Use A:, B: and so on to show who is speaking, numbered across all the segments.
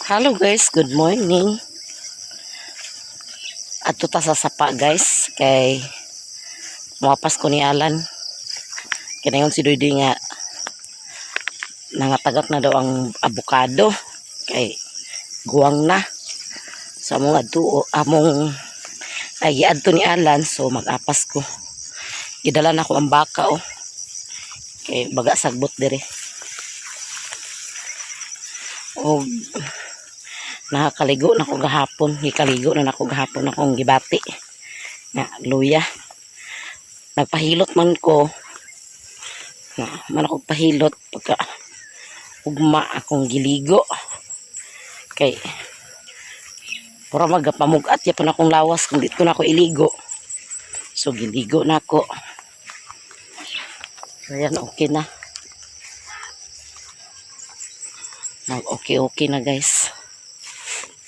A: Hello guys, good morning. Adto ta sa sapa guys kay muapas ko ni Alan. Kinayon si Doydoy nga nangatagak na daw ang abukado kay guwang na. Sa among adto among ay adto ni Alan, so magapas ko. Gidala na ko ang baka kay baga sagbot dire. O nakakaligo na ko gahapon, gikaligo na nako gahapon akong gibati nga luya. Nagpahilot man ko na man ako pahilot pagka ugma akong giligo kay para magapamugat yapon akong lawas kung dito na ako iligo, so giligo na ako. So yan, okay na, okay na guys.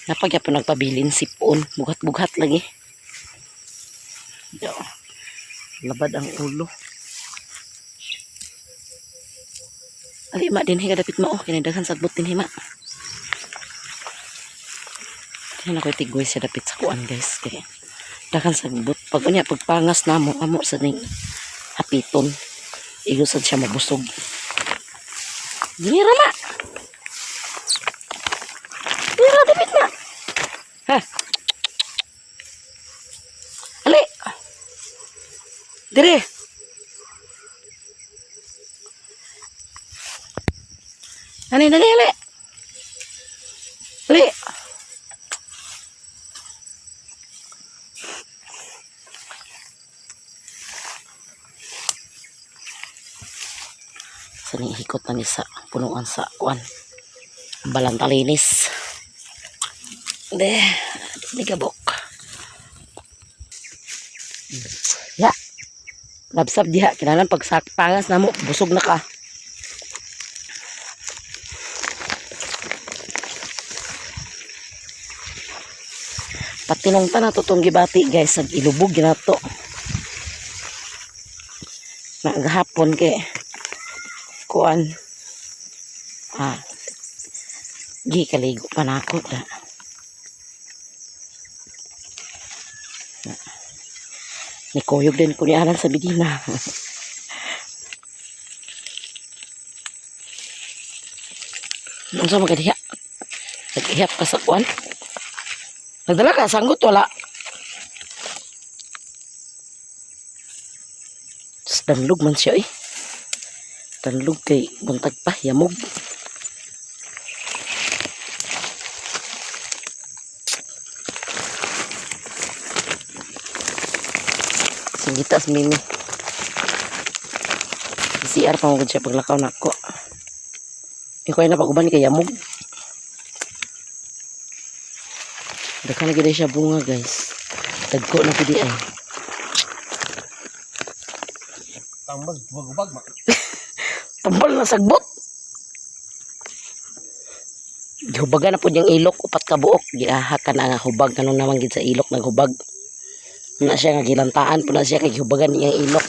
A: Napagya pa nagpabilin sipon, bugat-bugat lagi. Yo, labad ang ulo. Ali ma din higa dapit mo kinadagan sagbot din hima. Kaya na ko tigoy sa dapit sa kuan guys kay dagan sagbot pag unya pagpangas namo amo sa ning hapiton. Igusad siya mabusog. Gira ma. Gira dapit ma. Ha. Ali. Dire. Ani dali ali. Ali. Sani hikot na ni sa punuan sa kuan. Balantalinis. Deh, nigabok. Ya. Labsab diha kinalan pag pangas namo busog na ka. Patinong ta na tutong gibati guys, ag ilubog ginato. Nagahapon kay kuan. Gi kaligo pa na ako da. Nikuyog din ko ni Alan sa bidina. Unsa magadiha? Nag-ihap ka sa kuan? Nagdala ka, sanggot wala. Danlog man siya Danlog kay buntag pa, yamog. Singgita sa mimi. CR pa mo siya paglakaw na ako. Ikaw na pag-uban kay yamog. Daka na gina siya bunga guys. Dagko na pidi ay.
B: Tambal, hubag-hubag ma.
A: Tambal na sagbot. Hubagan na po yung ilok, upat ka buok. Giahakan na nga hubag. Kanong naman gid sa ilok naghubag. Na siya nga gilantaan po na siya kay hubagan niyang ilok.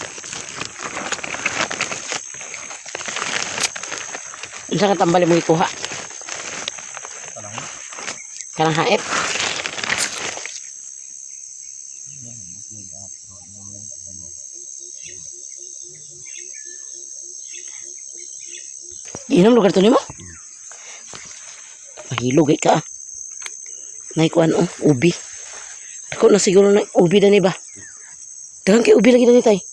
A: Unsa ka tambal mo ikuha? Kanang haet. Inom lugar to nimo? Mahilog ka. Naikuan ubi. Ako na siguro na ubi na ni ba? Dagang kay ubi lagi na ni tay.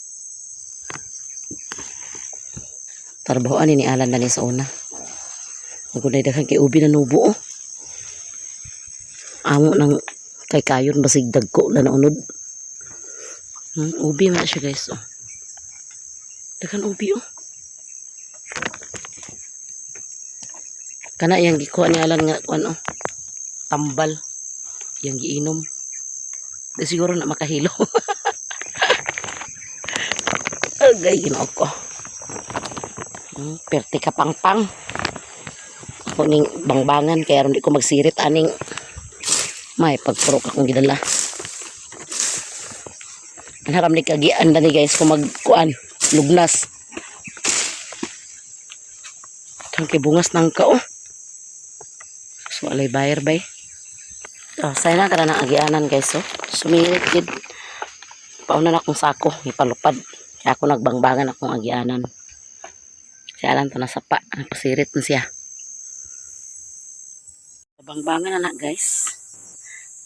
A: Tarbahoan ni Alan na ni sa una. Nagunay dagang kay ubi na nubo Amo nang kay kayon basig dagko na naunod. Ubi man siya guys Dagang ubi Kana yang gikuha ni Alan nga kuan tambal yang giinom. Di siguro na makahilo. Agay Ginoo ko. Perti ka pangpang. Ako ning bangbangan kaya ron di ko magsirit aning may pagpurok akong gidala. Anharam ni kagian dani guys kung magkuan lugnas. Kang kay bungas nang ka So alay bayar bay. Oh, sayang na ka na ng agianan guys. So, sumirit gid. Pauna na akong sako, ipalupad. Kaya ako nagbangbangan akong agianan. Siya lang to nasapa. Napasirit na siya. Bangbangan na guys.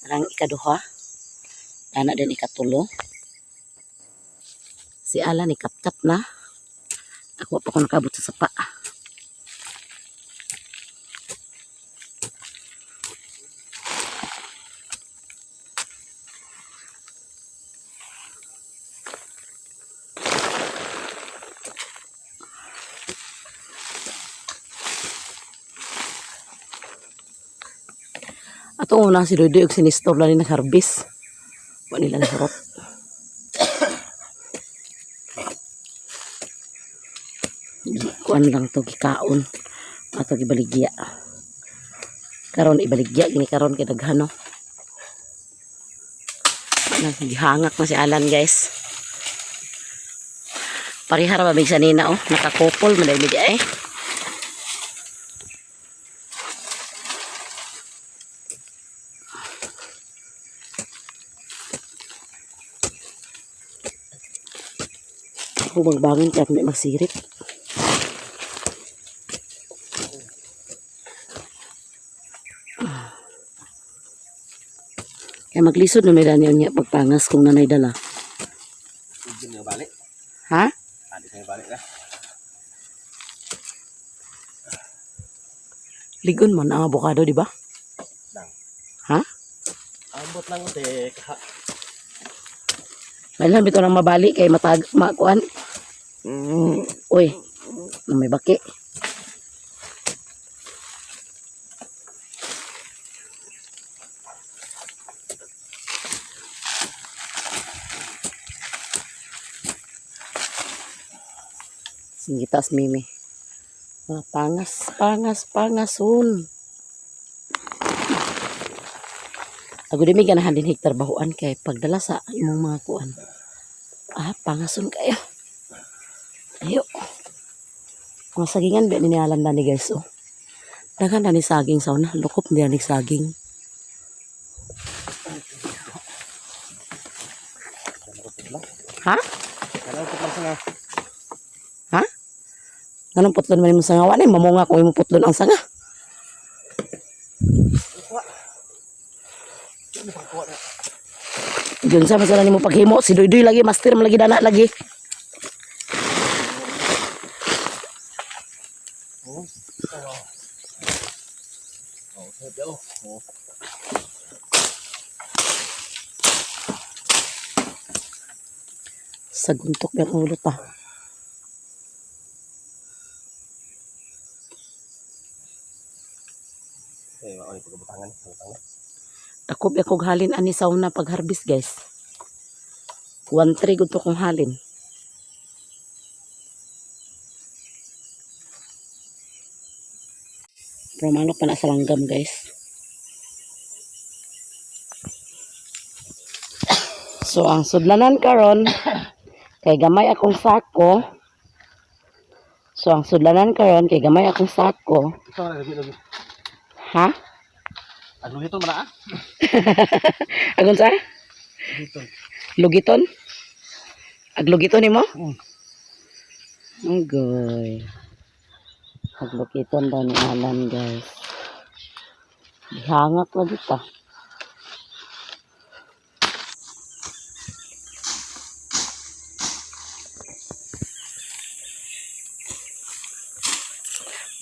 A: Narang ikaduha. Ana din ikatulo. Si Alan ikapkat na. Ako pa ko nakabot sa sapa. Ato una si Doy og sinistor lang ni nagharbis. Wa nila nasarot. Kuan lang to gikaon. Ato gibaligya. Karon ibaligya gini karon kay daghano. Gihangak na si Alan guys. Parihar ba big sanina oh, nakakopol man dai eh. Ako magbangon kaya may magsirit. Kaya maglisod na may dani niya pagpangas kung nanay dala.
B: Hindi na balik.
A: Ha?
B: Hindi na balik na.
A: Ligon man ang avocado, di ba?
B: Lang.
A: Ha?
B: Ambot lang uti.
A: Kailan bito nang mabali kay matag makuan. Uy, may baki. Singitas mimi. Pangason. Ako di may ganahan din hektar bahuan kay pagdala sa imong mga kuan. Pangason kayo. Ayo. Mga sagingan ba ninialan na ni guys oh. Daghan na ni saging sa una. Lukop niya ni saging. Ha?
B: Kalau ko lang sa
A: Ha? Ganun putlon man mo sanga wala mamunga ko imo putlon ang sanga. Diyon sa masala nimo paghimo si Doy lagi master lagi dana lagi. Sa guntok ng ulo pa.
B: maoy pagbutangan.
A: Ako ba kog halin ani sa una pag harvest guys. 1-3 gud to kong halin. Pero manok pa na sa langgam guys. So ang sudlanan karon kay gamay akong sako. So ang sudlanan karon kay gamay akong sako.
B: Ito na labi.
A: Ha?
B: Ano ito mara?
A: Agon sa?
B: Dito.
A: Lugiton? Aglugiton nimo?
B: Hmm.
A: Agoy. Aglugiton daw ni Alan guys. Dihangak lagi ta.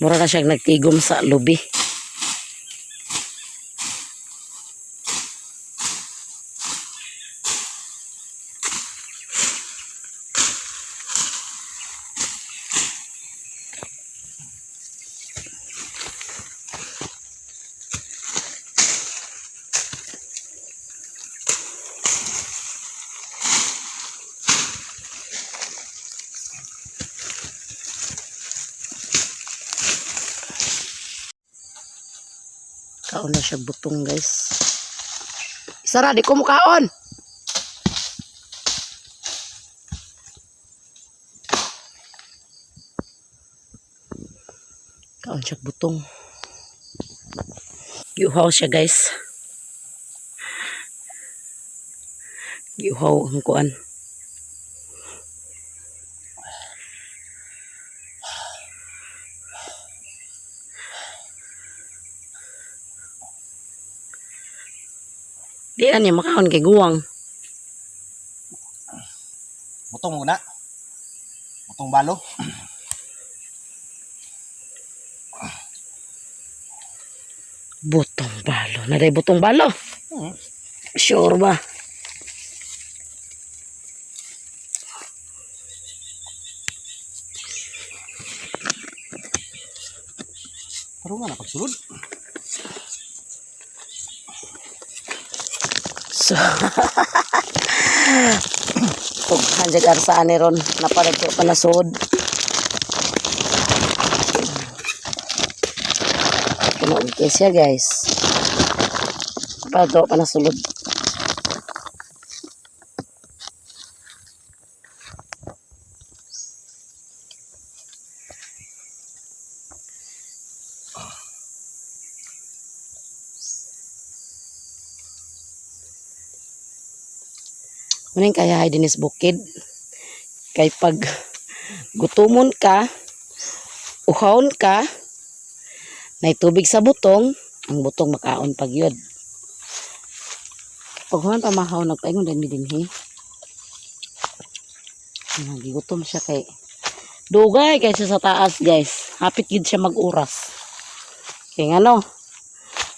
A: Mura na siyang nagtigom sa lubi. Kaon na siya butong guys. Isara, di ko mukaon. Kaon siya butong. Giuhaw siya guys. Giuhaw ang kuan. Di ani makaon kay guwang.
B: Butong muna. Butong balo.
A: Butong balo. Naday butong balo. Sure ba?
B: Pero nga na pagsulod.
A: So, kung hanjag arsaan ni ron, naparagyo pa na sud. Okay siya guys. Pato pa na sulod. Maning kaya ay dinis bukid. Kay pag gutumon ka, uhawon ka, nay tubig sa butong, ang butong makaon pag yun. Pag human pamahaw, nagpaingon din mi dinhi. Nagigutom siya kay dugay kay siya sa taas guys. Hapit gid siya mag-uras. Kay ngano,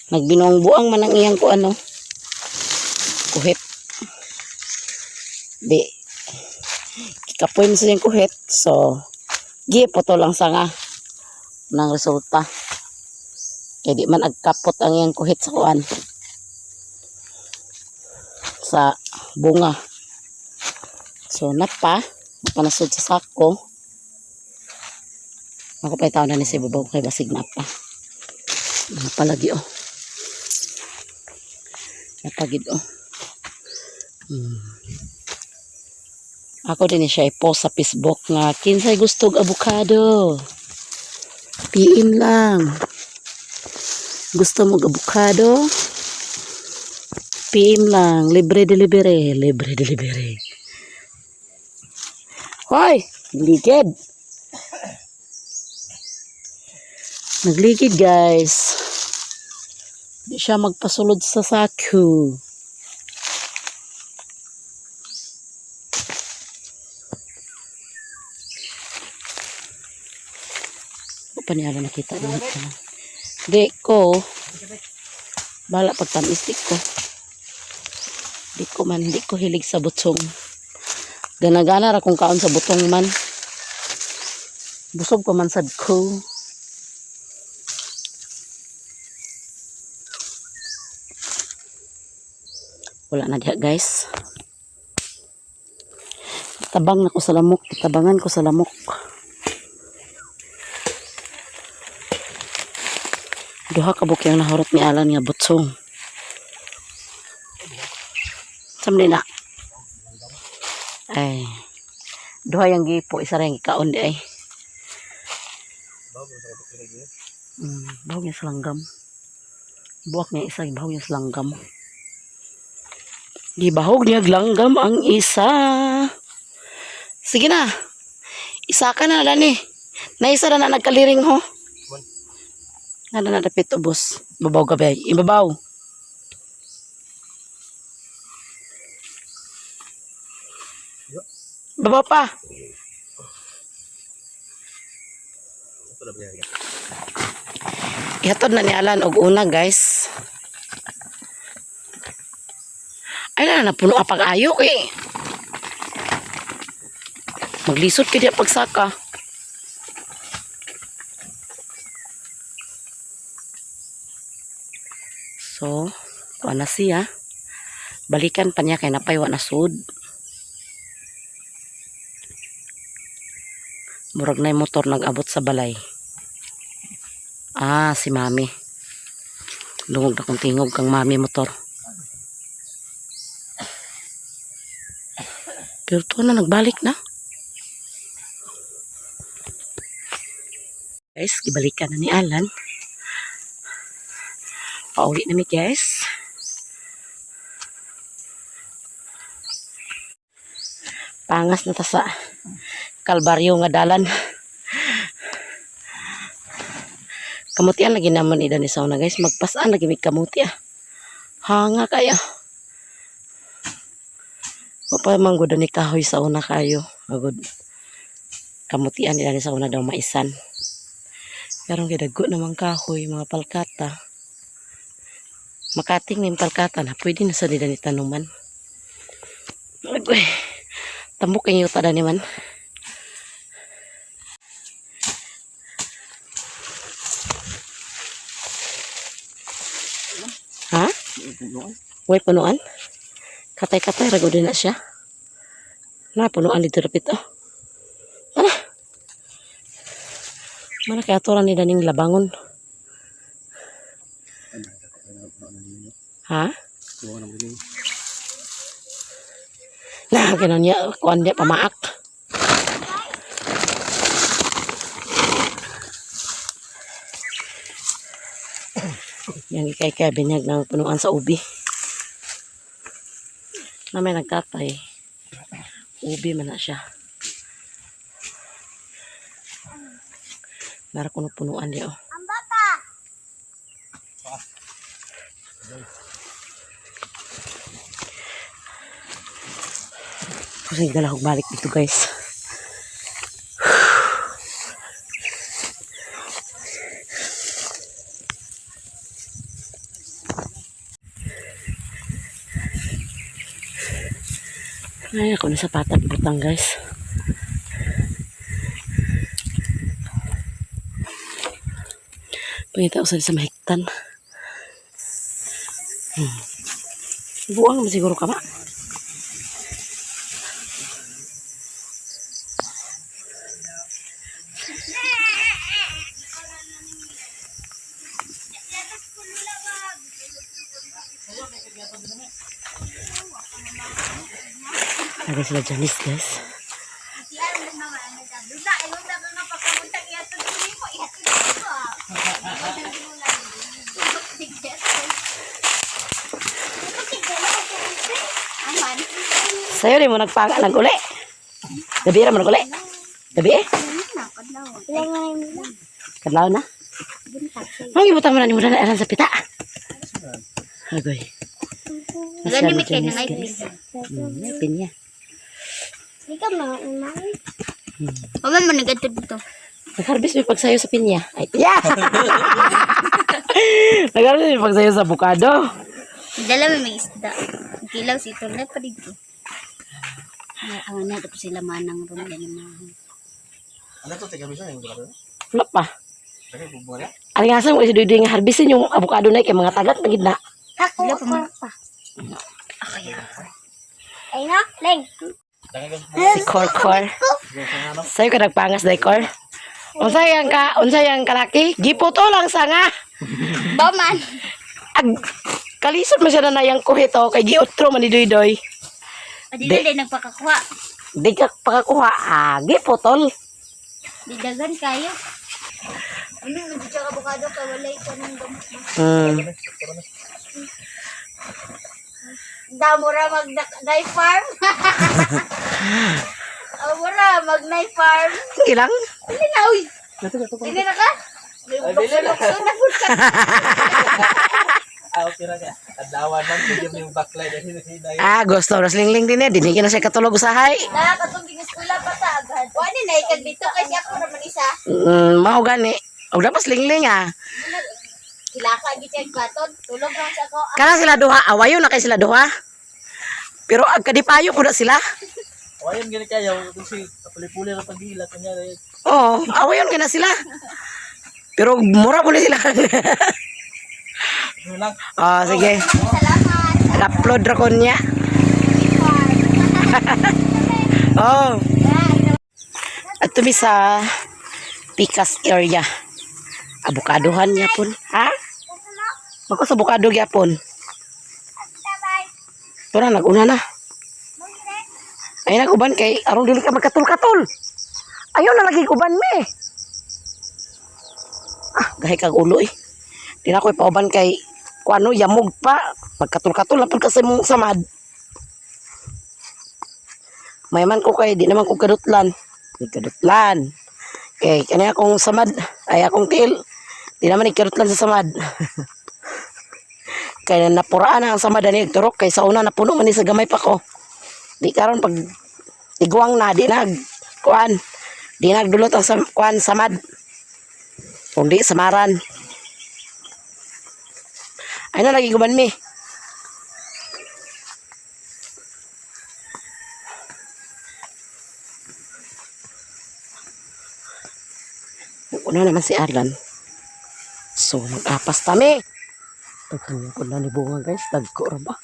A: nagbinuang-buang man ang iyang ko ano. Kuhit. Di kikapoy mo sa iyang kuhit. So, gipoto lang sa nga ng resulta. Kaya di man agkapot ang iyang kuhit sa kuan. Sa bunga. So, napa. Panasod sa sako. Ako pa itaw na ni si babaw kay basig napa. Napalagi oh. Napagid oh. Ako din siya i-post sa Facebook nga kinsay gustog avocado. PM lang. Gusto mo avocado? PM lang. Libre delivery. Libre delivery. Hoy! Ligid. Nagligid guys. Di siya magpasulod sa sako. Paniala nakita din ito. Di ko bala pagtamistik ko. Di ko hilig sa butong. Gana-gana ra kung kaon sa butong man. Busog pa man sad ko. Wala na diha guys. Tabang na ko sa lamok. Tabangan ko sa lamok. Duha ka bukyang nahurot ni Alan nga butsong. Samli na. Ay. Duha yang gipo isa ra yang ikaon di ay. Bahog niya sa langgam. Buwak niya isa, bahog niya sa langgam. Gibahog niya langgam ang isa. Sige na. Isa ka na dani. Naisa na nagkaliring ho. Nada na dapit ubos. Babaw gabi. Ibabaw. Babaw pa. Ihatod na ni Alan og una guys. Ay na napuno apag ayo eh. Maglisod ka diya pagsaka. So, kuha na siya. Balikan pa niya kay napaywa na sud. Murag na yung motor nag-abot sa balay. Ah, si mami. Lungog na kong tingog kang mami motor. Pero to na, nagbalik na. Guys, gibalikan na ni Alan. Pauwi na mi guys. Pangas na ta sa Kalbaryo nga dalan. Kamutian lagi naman ida ni sauna guys. Magpasaan lagi may kamuti ah. Hanga kaya. Papa manggoda ni kahoy sauna kayo. Agod. Kamutian ida ni sauna daw maisan. Pero gidago namang kahoy mga palkata. Makating ni palkata na pwede na sa nila ni tanuman. Agoy. Tambok yung yuta na naman. Ha? Uy, punuan? Katay-katay, rago din na siya. Na, punuan dito rapit oh. Ano? Mana kaya aturan ni Daning labangon? Ha? Nah, ganun niya. Kuan niya, pamaak. Yang ikay-kay binyag ng punuan sa ubi. Na may nagkatay. Ubi man na siya. Nara ko na punuan niya. Oh.
C: Ang bata!
A: Kasi dala kong balik dito guys. Ay, ako na sa patag butang guys. Pangita ko sa mahigtan. Buang naman siguro ka ba? Ada sila Janice guys. Sayo rin mo nagpanga nag-uli. Gabi ra mo nag-uli. Gabi eh. Kadlaw na. Ang ibutan mo na ni mo na eran sa pita. Agoy.
C: Gani may kaya nga
A: Pinya.
C: Ikaw mga umay. Paman mo nagato dito.
A: Nag-harvest may pagsayo sa pinya. Ay, yeah! Nag-harvest may pagsayo sa avocado.
C: Dala may isda. Kilaw si ito na pa dito. Ang na tapos sila manang ron yan mahal.
B: Ano to? Teka bisa yung gulado?
A: Wala pa.
B: Teka, bumula.
A: Ang nga sa mga isidudu nga harvestin yung avocado na kay mga tagat na gid na.
C: Ako pa. Ay na, Leng.
A: Si Kor. Sayo ka nagpangas day Kor. Unsay ang kalaki? Giputo lang sa nga.
C: Baman.
A: Ag kalisod man siya na nayang kuhito kay giutro man ni Doydoy.
C: Adi na din nagpakakuha.
A: Di ka pakakuha. Giputol.
C: Di dagan kayo. Ano hindi siya kabukado ka walay ka ng gamot mo. Damura mag-night farm. Damura mag-night farm.
A: Ilang?
C: Dili na, uy. Dili na ka? Lukso na po ka.
B: Okay na ka. Adlawan man ko yung baklay dahil hinay.
A: Gusto. Raslingling din eh. Dinigyan na siya katulog usahay.
C: Nakakatong gineskula pa ta agad. Wani na ikag dito kasi ako naman isa.
A: Mao gani. Og dapat lingling
C: Kilaka gid baton. Tulog lang sa ko.
A: Kana sila duha, awayo na kay sila duha. Pero ag kadipayo ko na sila.
B: Awayan gini kayo. Kasi puli-puli na pagdila. Kanya rin.
A: Oo, awayon na sila. Pero mura ko na sila.
B: Ano lang?
A: Sige.
C: Salamat.
A: Upload ra ko niya. Oh. At tumi sa Picas area. Avocadohan niya pun. Ha? Ako sa avocado gyapon. Pero naguna na. Ay naguban kay aron dili ka magkatul-katul. Ayaw na lagi kuban me. Gahi kag ulo eh. Di na ko ipauban kay kung ano, yamog pa. Magkatul-katul na pagkasi mong samad. May man ko kay, di naman ko kadutlan. Di kadutlan. Kay, kanya akong samad, ay akong til. Di naman ikadutlan sa samad. Kaya napuraan na ang samad na turok. Kay sa una napuno man ni sa gamay pa ko. Di karon pag iguang na, di nag, kuan. Di nagdulot ang kuan samad. Kung di, samaran. Ay na, lagi guman mi. Una naman si Arlan. So, mag-apas tami. Tagtungin ko na ni bunga guys. Dagko ra ba?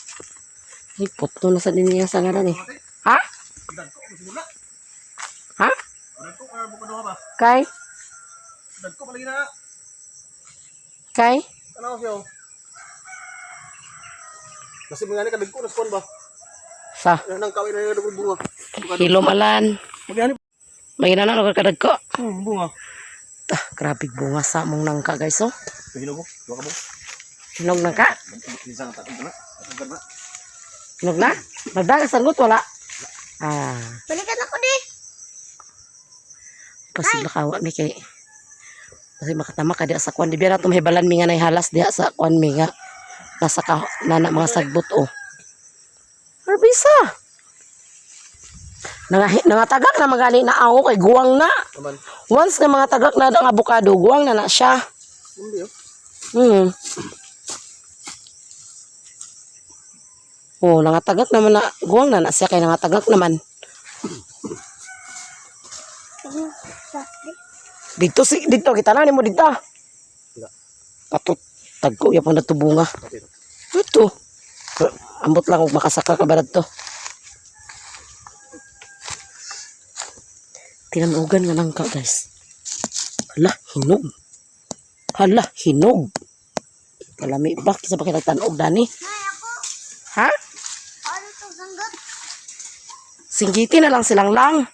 A: Ay, puto na sa din niya sa ngaran eh. Ha? Ha?
B: Dagko ka bukado ba?
A: Kay?
B: Dagko palagi na.
A: Kay?
B: Ano siya? Kasi mga ka dagko na spawn ba?
A: Sa?
B: Nang kawin na yung bunga.
A: Hilomalan.
B: Magani.
A: May na lugar kadagko.
B: Bunga.
A: Grabe bunga sa mong nangka guys oh.
B: Hinog mo? Duha ka mo?
A: Hinog nangka?
B: Isang tatag na. Tatag na.
A: Hinog na? Nagdagas ang gut wala? Ah.
C: Balikan ako di.
A: Pasila kawa mi kay. Kasi makatama ka diya sa kwan. Di biya na tumahibalan mi nga na halas diya sa kwan mi nga. Nasa ka, na mga sagbot oh. Arbisa. Nangatagak na magali na ako kay guwang na.
B: Aman.
A: Once na mga tagak na ang avocado, guwang na siya.
B: Hindi
A: Hmm. Oh, nangatagak naman na, guwang na siya kay nangatagak naman. Dito kita na mo dito. Patut tagko ya pang natubunga. Ito. Ambot lang og makasaka ka barad to. Tinamugan nga nangka guys. Hala, hinog. Hala, hinog. Kalami ba? Kisa ba kinagtanog dani? Ha?
C: Ano to sanggot?
A: Singgiti na lang silang lang.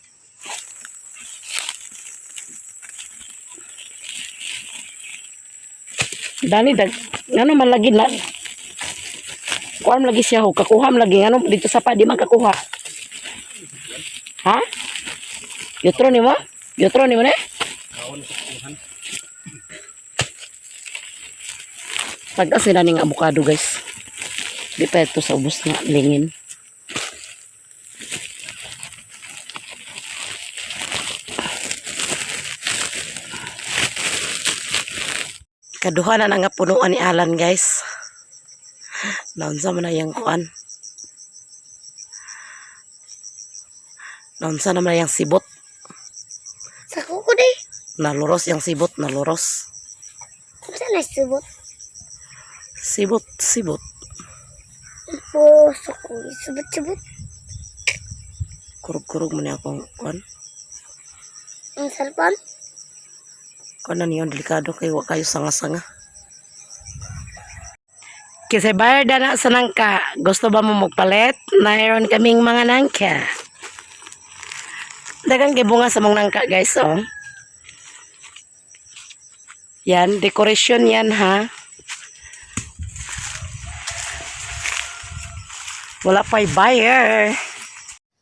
A: Dani, ano man lagi na. Kuhaan lagi siya ho. Kakuham lagi. Ano dito sa pa, di man kakuha. Ha? Yutro ni mo? Yutro ni mo na? Taga sila ning avocado guys. Di pa ito sa ubos na lingin. Kaduha na nga punuan ni Alan guys. Naunsa man na yung kuan. Naunsa naman na yung sibot.
C: Sa kuko di.
A: Naluros yung sibot, naluros.
C: Saan na subot?
A: Sibot.
C: Po, sa kuko. Subot-subot.
A: Kurug-kurug mo niya akong kuan.
C: Ang sarpan?
A: Kuan na niyon, delikado kayo, kayo sanga-sanga. Kasi bayad na sa nangka. Gusto ba mo magpalit? Mayroon kaming mga nangka. Dagang gibunga sa mong nangka guys, oh. Yan, decoration yan ha. Wala pa'y buyer.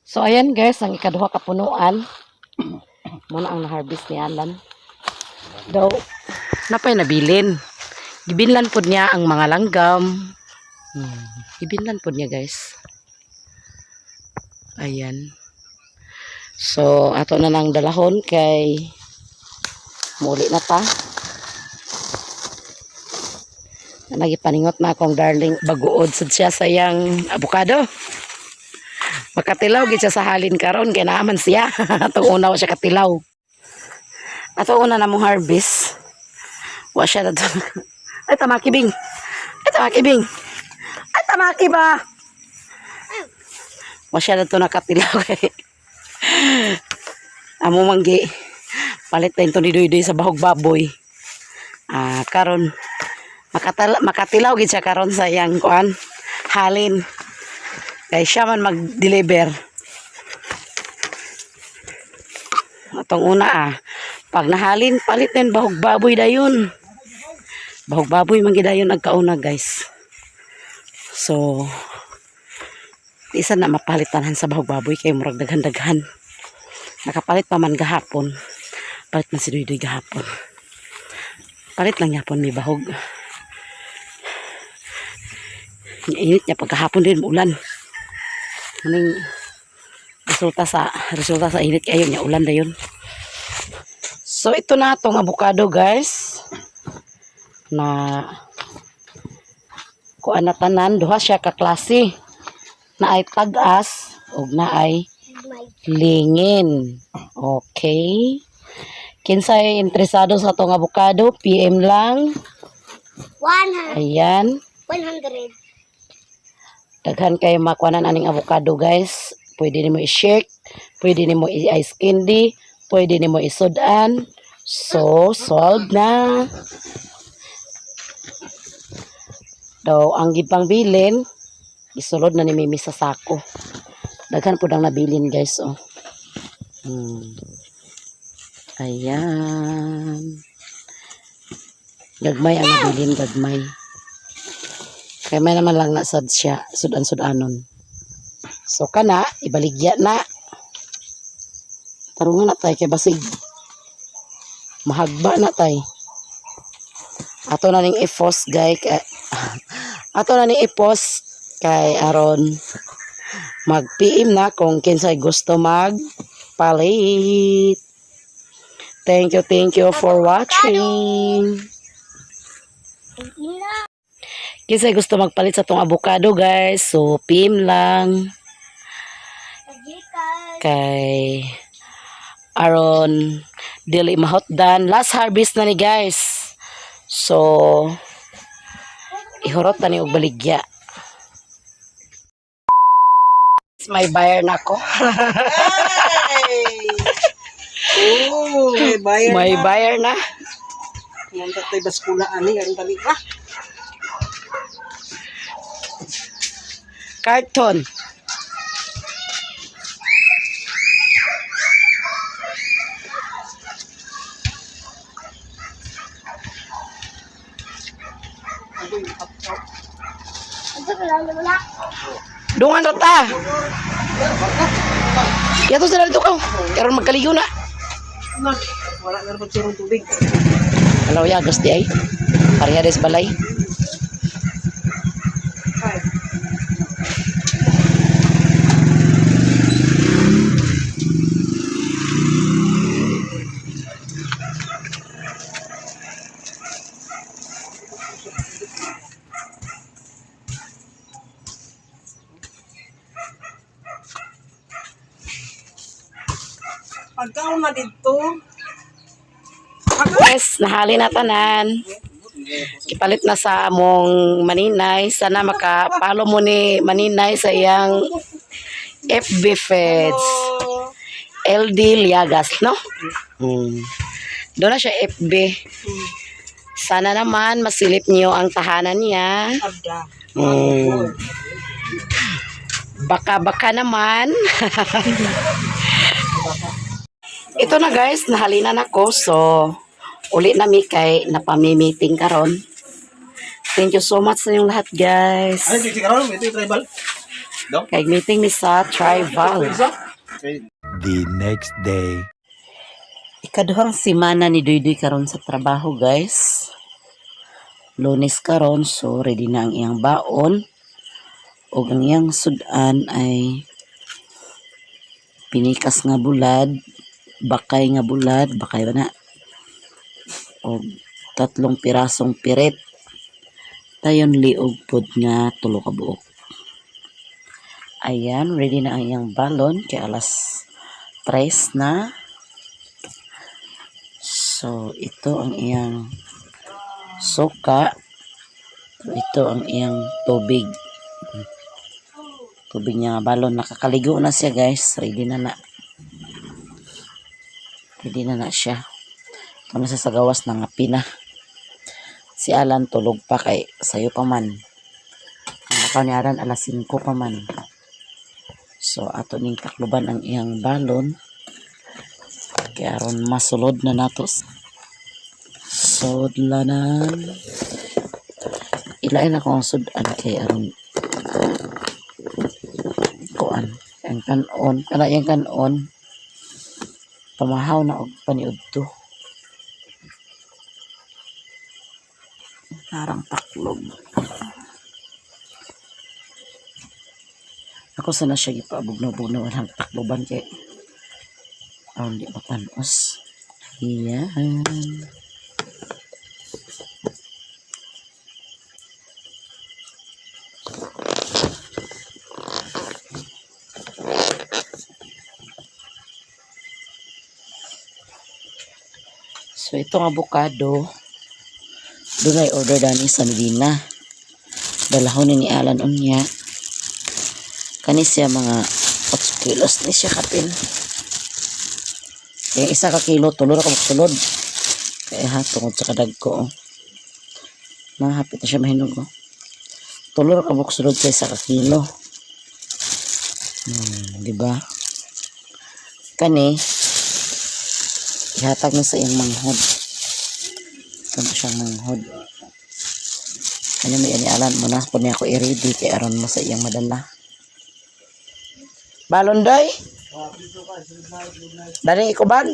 A: So ayan guys, ang ikaduha kapunuan. Muna ang na-harvest ni Alan. Daw, napay nabilin. Gibinlan po niya ang mga langgam. Gibinlan po niya guys. Ayan. So, ato na nang dalahon kay muli na ta. Nagipaningot na akong darling baguod sad siya sa yang avocado. Makatilaw gid siya sa halin karon kay naaman siya. Atong una wa siya katilaw. Atong una namong harvest. Wa siya na ay tamakibing. Ay tamakibing. Ay tamaki ba? Wa siya na to nakatilaw kay amo manggi palit na ito ni Doy sa bahog baboy. Karon makatilaw gid siya karon sa yang kuan halin kay siya man mag-deliver. Atong una pag nahalin palit din bahog baboy dayon. Bahog baboy man gid dayon nagkauna guys. So, isa na mapalitan sa bahog baboy kay murag daghan-daghan. Nakapalit pa man gahapon. Palit man si Duydoy gahapon. Palit lang yapon may bahog. Init niya pagkahapon din ulan. Maning resulta sa init kayo niya ulan dayon. So ito na tong avocado guys. Na kuan na tanan duha siya ka klase. Na ay tagas ug na ay lingin. Okay. Kinsay interesado sa tong avocado, PM lang.
C: 100.
A: Ayan.
C: 100.
A: Daghan kayo makuanan aning avocado guys. Pwede nimo i-shake, pwede nimo i-ice candy, pwede nimo isudan. So, solved na. Daw ang gipang bilin, isulod na ni Mimi sa sako. Daghan po dang nabilin guys oh. Ayan. Gagmay ang nabilin, gagmay. Kaya may naman lang nasad siya, sudan-sudanon. So kana, ibaligya na. Tarungan na tayo kay basig. Mahagba na tayo. Ato na ning i-post guys. Ato na ning i-post kay aron mag-PM na kung kinsay gusto magpalit. Thank you for watching. Kinsay gusto magpalit sa tong avocado guys. So PM lang. Kay aron dili mahotdan. Last harvest na ni guys. So ihurot na ni og baligya. May buyer na ko.
B: Oh, may bayar
A: May
B: na.
A: buyer na.
B: Yan tatay baskula ani ang dali ah.
A: Carton. Dungan rata. Yato sila dito ka. Karon magkaligo na.
B: Wala na rin sirong tubig.
A: Alaw ya gas di ay. Parehades balay.
B: Pagkaon na dito.
A: Yes, nahali na tanan. Ipalit na sa among Maninay. Sana makapalo mo ni Maninay sa iyang FB Feds. LD Liagas, no? Doon na siya FB. Sana naman masilip niyo ang tahanan niya.
B: Abda.
A: Baka naman. Ito na guys, nahalinan ako. So, uli na mi kay napami-meeting karon. Thank you so much sa inyong lahat guys.
B: Ano ito karon? Ito yung tribal.
A: Kay meeting mi sa Tribal.
D: The next day.
A: Ikaduhang semana ni Duydoy karon sa trabaho guys. Lunes karon, so ready na ang iyang baon. O ang iyang sudan ay pinikas nga bulad, bakay nga bulad, bakay ba na? O 3 pirasong piret. Tayon liog pod nga 3 ka buok. Ayan, ready na ang iyang balon kay alas 3 na. So, ito ang iyang suka. Ito ang iyang tubig. Tubig niya nga balon. Nakakaligo na siya guys. Ready na na. Ready na na siya. Ito na sa gawas ng pina. Si Alan tulog pa kay sayo pa man. Ang bakaw ni Alan alas 5 pa man. So, ato ning takluban ang iyang balon. Kaya aron masulod na natos. Sudlanan. Ilain ako ang sudan kay aron ang kanon, kana yung kanon, pamahaw na og paniud to. Parang taklog. Ako sana siya ipaabog-na-abog ang takloban kay hindi mapanos. Ayan. So, itong avocado, doon ay order dani sa Medina. Dalahon ni Alan unya. Kani siya mga 8 kilos ni siya kapin. Kaya isa ka kilo, tulo na sulod. Kaya ha, tungod sa kadag ko. Nahapit na siya mahinog. Tulo na sulod sa isa ka kilo. Diba? Kani, ihatag na sa iyang manghod. Ito siyang manghod. Kanya may anialan mo na. Kung niya ako i-ready, kaya aron mo sa iyang madala. Balon day? Dari ikubag?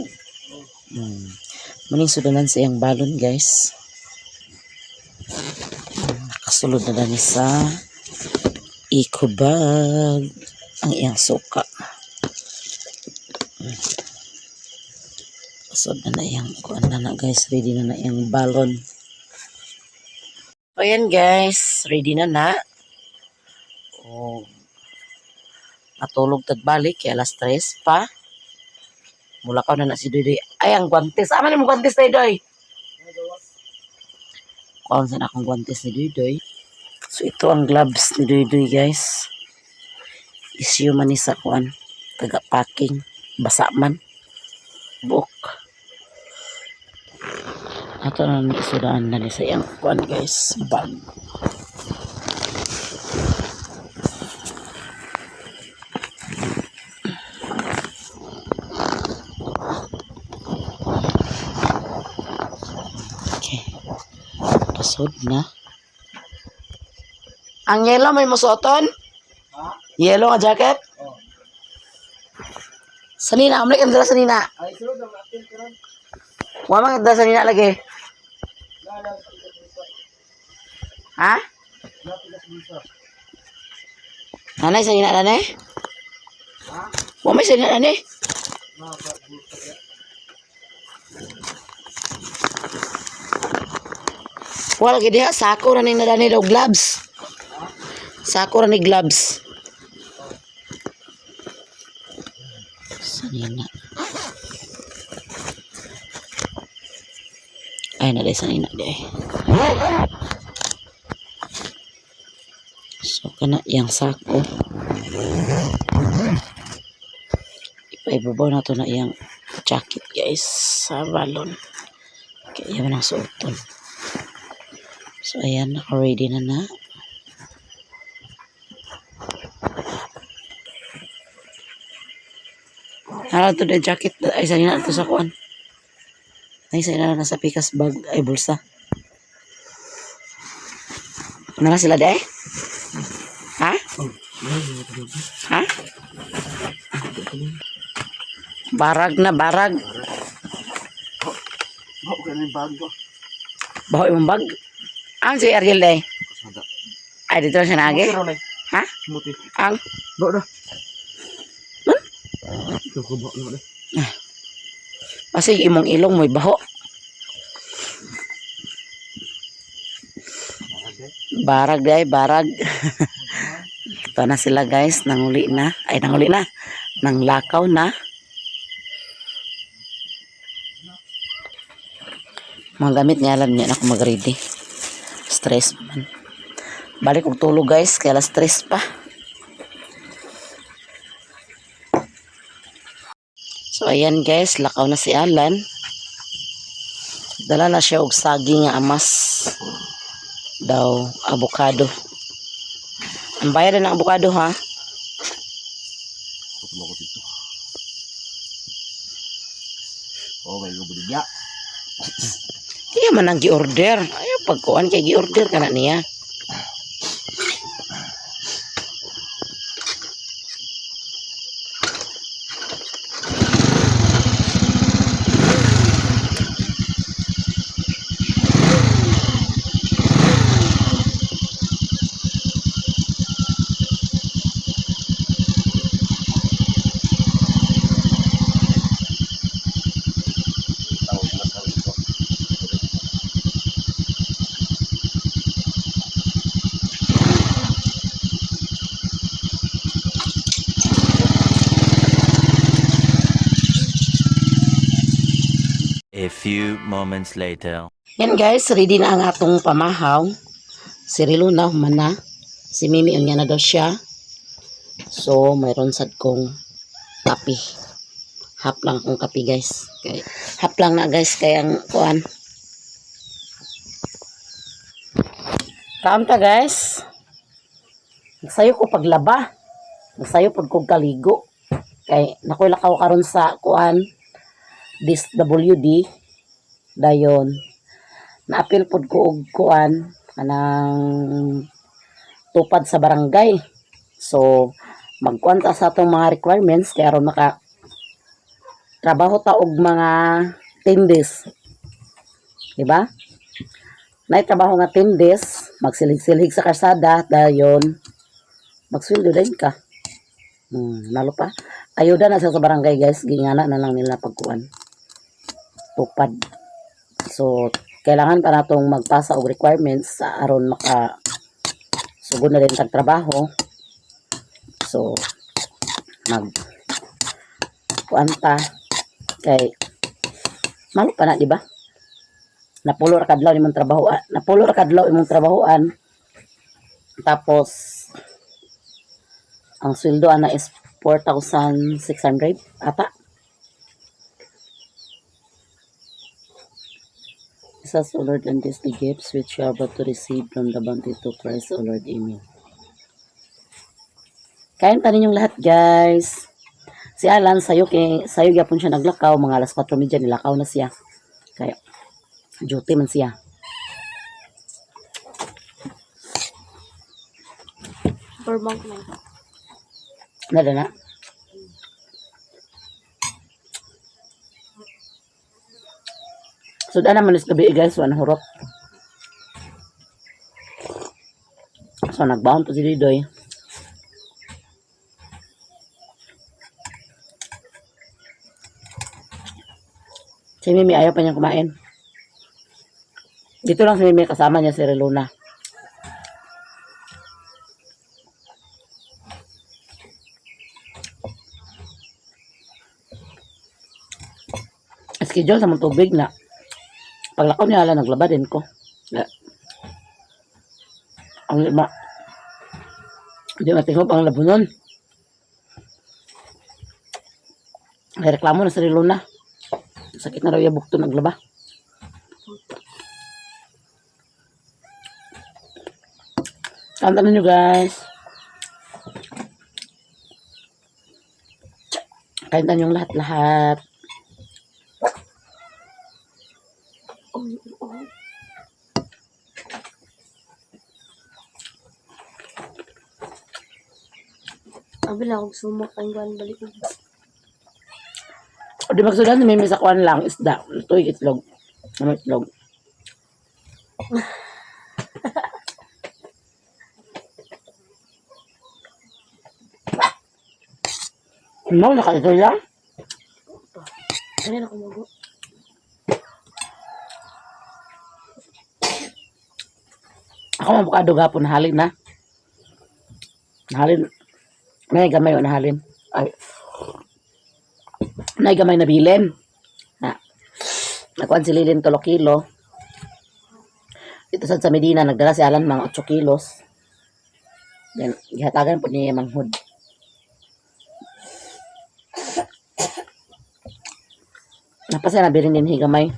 A: Maning sudanan sa iyang balon guys. Nakasulod na dani sa ikubag ang iyang suka. So na iyang kuan na guys, ready na iyang balon. So yan guys, ready na. Oh. Natulog tagbalik kay alas 3 pa. Mula ka na si Doy. Ay ang guantes. Ama ni mo guantes tay Doy. Kuan sa akong guantes ni Doy. So ito ang gloves ni Doy guys. Issue man ni sa kuan, taga packing, basa man. Book. Ato na isudaan na ni sa iyang kuan guys, bag. Okay. Pasod na. Ang yellow may musuoton? Ha? Yellow nga jacket? Oh. Sanina, amlik ang dala sanina. Ay, sulod ang atin karon. Wa man dala sanina lagi. Ha? Nanay sanina na ne? Ha? Wa may sanina na ne? Wala lagi diha sako ra ning nadani daw gloves. Sako ra ni gloves. Sanina. Ay na sanina di. So kana yang sako. Ipaibabaw na to na iyang jacket guys sa balon. Kaya man ang suoton. So ayan, naka-ready na. Hala to the jacket ay sanina to sa kuan. Ay sanina na sa pikas bag ay bulsa. Nara sila day? Ha? Ha? Barag na barag.
B: Bawa ka na yung bag ko.
A: Bawa imong bag. Ang si Ariel day. Ay dito siya nage. Ha?
B: Muti.
A: Ang
B: Bawa na. Ito ko bawa na.
A: kasi imong ilong mo'y baho. Barag day, barag. Ito na sila guys, nanguli na. Ay nanguli na. Nanglakaw na. Mga gamit nga alam niya na ako mag-ready. Stress man. Balik og tulog guys, kaya alas 3 pa. So ayan guys, lakaw na si Alan. Dala na siya og saging nga amas. Daw, avocado. Ang bayad na ng avocado ha.
B: Oh, may gubuligya.
A: Iya man ang gi-order. Ayaw pagkuan kay gi-order ka na niya.
D: few moments later.
A: Yan guys, ready na ang atong pamahaw. Si Rilo na human na. Si Mimi unya na daw siya. So, mayroon sad kong kape. Half lang akong kape guys. Half lang na guys kaya ang kuan. Kaon ka guys. Nagsayo ko paglaba. Nagsayo pag kong kaligo. Kay nakoy lakaw karon sa kuan. This WD. Dayon. Naapil pod ko og kuan kanang tupad sa barangay. So, magkuan ta sa atong mga requirements kaya aron maka trabaho ta og mga 10 days. Diba? Nay trabaho nga 10 days, magsilig-silig sa kasada, dayon magsweldo din ka. Nalo pa. Ayuda na sa barangay guys, gingana na lang nila pagkuan. Tupad. So, kailangan pa natong magpasa og requirements sa aron maka sugod na din tag trabaho. So, kuan pa kay malo pa na, di ba? Napulo ra kadlaw imong trabahoan. Napulo ra kadlaw imong trabahoan. Tapos ang sweldo ana is 4,600 ata. Jesus, O Lord, and this the gifts which you are about to receive from the bounty to Christ, O Lord. Amen. Kain pa ninyong lahat, guys. Si Alan, sayo gyapon siya naglakaw. Mga alas 4:30 nilakaw na siya. Kaya, duty man siya.
C: Powerbank na.
A: Nada na. So, daan naman is gabi, guys. One hurot. So, nagbaon to si Didoy. Si Mimi ayaw pa niyang kumain. Dito lang si Mimi kasama niya si Reluna. Schedule sa mga tubig na paglakaw niya ala naglaba din ko. Ang lima. Hindi matingop ang labunon. May reklamo na sa Reluna. Sakit na raw yung bukto naglaba. Kanta na nyo guys. Kanta nyo lahat-lahat.
C: Abila akong sumak ang gan balik.
A: O di magsudan, may misakwan lang, isda. Ito yung itlog. Ano itlog? No, nakaito lang.
C: Kanina ako mago.
A: Ako mabukado gapon, nahalin na. Nahalin. May gamay o nahalin. Ay. May gamay na bilin. Nakuan si Lilin 3 kilo. Ito sa Medina, nagdala si Alan mga 8 kilos. Then, ihatagan po niya manghud. Napasaya na bilin din higamay.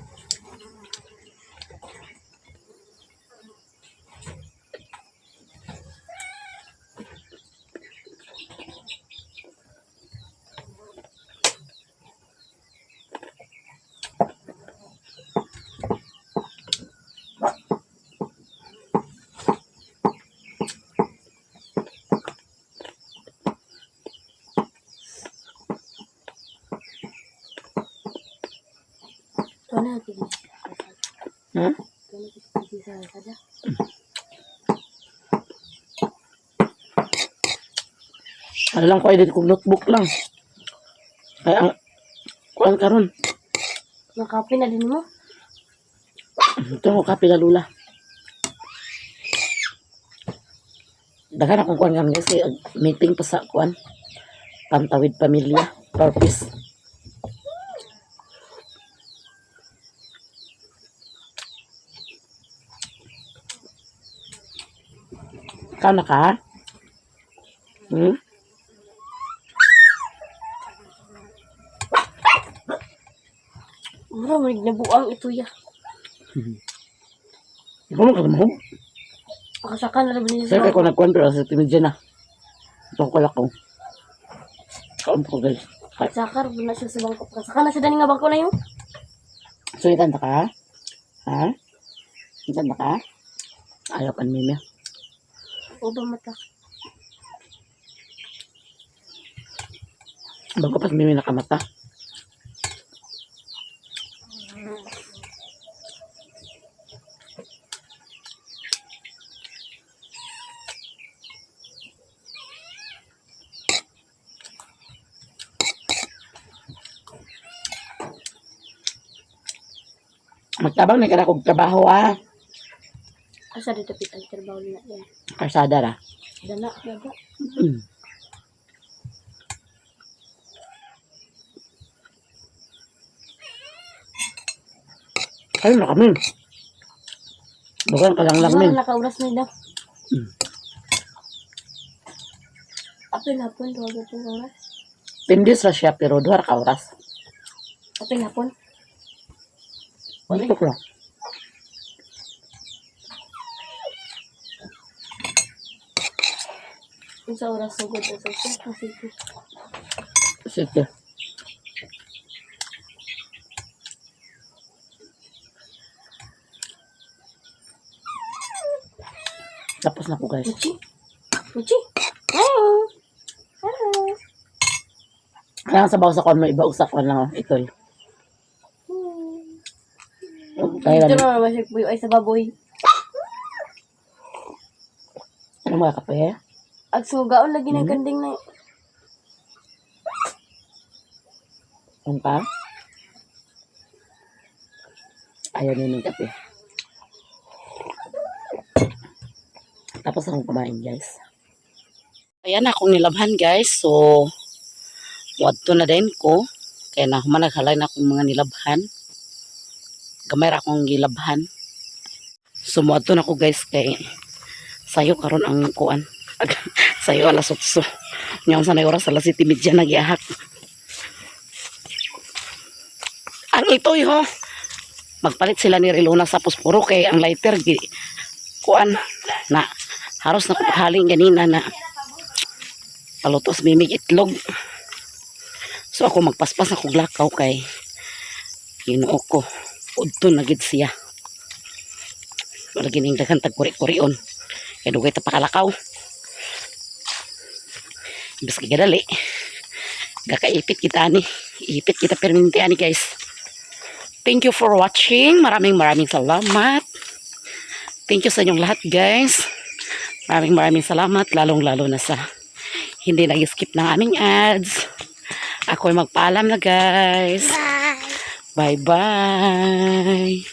C: Ano natin?
A: Hmm? Ano lang ko edit kong notebook lang. Kaya ang kuan karon.
C: Nakapi na din mo?
A: Ito ko kape lula. Daghan akong kuan karon kasi meeting pa sa kuan. Pantawid pamilya, purpose. Kana ka? Hmm?
C: Mura, may nabuang ito ya.
A: Ikaw mo kagamahog.
C: Akasaka na rin niya
A: Sir, ako nagkuhan pero sa timid dyan na. Ito ko lang ko. Kaon ko guys.
C: Akasaka rin na siya sa bangko. Akasaka na siya dani nga bangko na yun.
A: So, itan ka? Ha? Itan ka? Ayaw kan mimi.
C: O ba mata?
A: Bago pas mimi nakamata. Magtabang na ka na kong trabaho
C: Asa dito pitang trabaho na yan.
A: Karsada ra.
C: Dana, dada.
A: Ayun na kami. Bukan ka lang min.
C: Nakauras na daw. Apil hapon, tuwag ito oras.
A: Pindis ra siya pero duha ra ka oras.
C: Apil hapon.
A: Dito ko lang.
C: Kung sa oras sugod sa sasya. Kasi
A: Sige. Tapos na po guys.
C: Muchi. Muchi. Hello. Hello.
A: Kailangan sabaw sa kon mo iba usak ko lang ito. Kaya
C: Ito
A: lang.
C: na naman siya puyo ay sa baboy.
A: Ano mga kape?
C: Ag sugaon lagi ng kanding na.
A: Ano pa? Ayaw nyo ng kape. Tapos akong kumain guys. Ayan akong nilabhan guys. So, wadto na din ko. Kaya na managhalay na akong mga nilabhan. Gamay ra akong gilabhan. So, wadto na ko guys kay sayo karon ang kuan. Sayo alas 8. Ngayon sa oras alas 7:30 nagiahak. Ang itoy ho. Magpalit sila ni Rilona sa puspuro kay ang lighter kuan na haros na haling ganina na palutos mimig itlog. So ako magpaspas ako glakaw kay Ginoo ko udto na gid siya. Wala gining daghan tag kuri-kurion. Kay dugay ta pakalakaw. Imbes kay gadali. Gakaipit kita ni. Ipit kita perminti ani guys. Thank you for watching. Maraming salamat. Thank you sa inyong lahat guys. Maraming salamat. Lalong-lalo na sa hindi nag-skip ng aming ads. Ako'y magpaalam na guys. Bye-bye.